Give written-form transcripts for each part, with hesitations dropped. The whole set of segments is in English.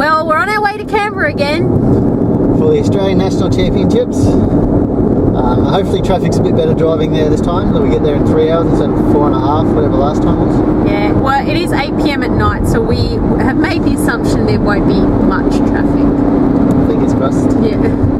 Well, we're on our way to Canberra again. For the Australian National Championships. Hopefully traffic's a bit better driving there this time, that we get there in 3 hours instead of 4.5, whatever last time was. Yeah, well, it is 8 p.m. at night, so we have made the assumption there won't be much traffic. Fingers crossed. Yeah.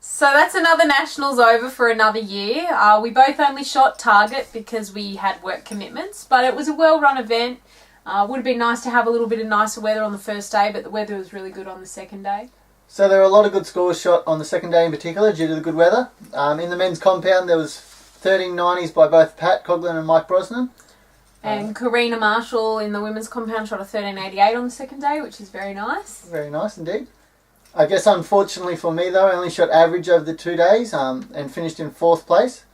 So that's another Nationals over for another year. We both only shot target because we had work commitments, but it was a well-run event. Would have been nice to have a little bit of nicer weather on the first day, but the weather was really good on the second day. So there were a lot of good scores shot on the second day in particular due to the good weather. In the men's compound there was 13 90s by both Pat Coughlin and Mike Brosnan. And Karina Marshall in the women's compound shot a 13.88 on the second day, which is very nice. Very nice indeed. I guess unfortunately for me though, I only shot average over the 2 days and finished in 4th place,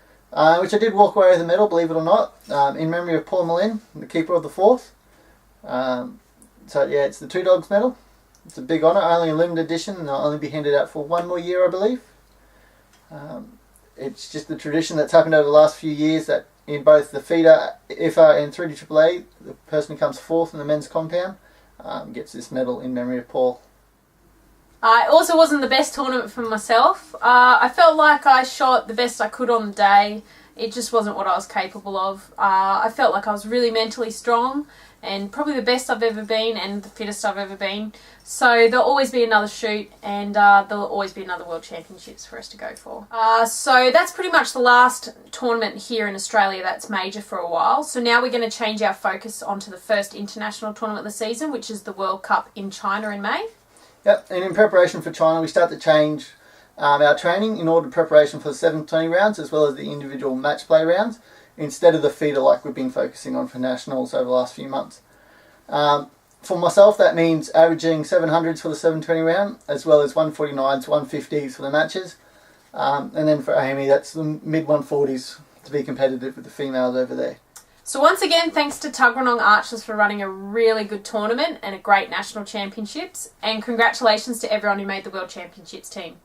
which I did walk away with a medal, believe it or not, in memory of Paul Mullin, the keeper of the 4th. So yeah, it's the Two Dogs medal. It's a big honour, only a limited edition, and it'll only be handed out for 1 more year, I believe. It's just the tradition that's happened over the last few years that in both the feeder, IFA and 3DAAA, the person who comes 4th in the men's compound gets this medal in memory of Paul. It also wasn't the best tournament for myself. I felt like I shot the best I could on the day. It just wasn't what I was capable of. I felt like I was really mentally strong and probably the best I've ever been and the fittest I've ever been. So there'll always be another shoot, and there'll always be another World Championships for us to go for. So that's pretty much the last tournament here in Australia that's major for a while. So now we're going to change our focus onto the first international tournament of the season, which is the World Cup in China in May. Yep, and in preparation for China, we start to change our training in order preparation for the 720 rounds as well as the individual match play rounds instead of the feeder like we've been focusing on for nationals over the last few months. For myself, that means averaging 700s for the 720 round as well as 149s, 150s for the matches. And then for Amy, that's the mid 140s to be competitive with the females over there. So once again, thanks to Tuggeranong Archers for running a really good tournament and a great national championships. And congratulations to everyone who made the World Championships team.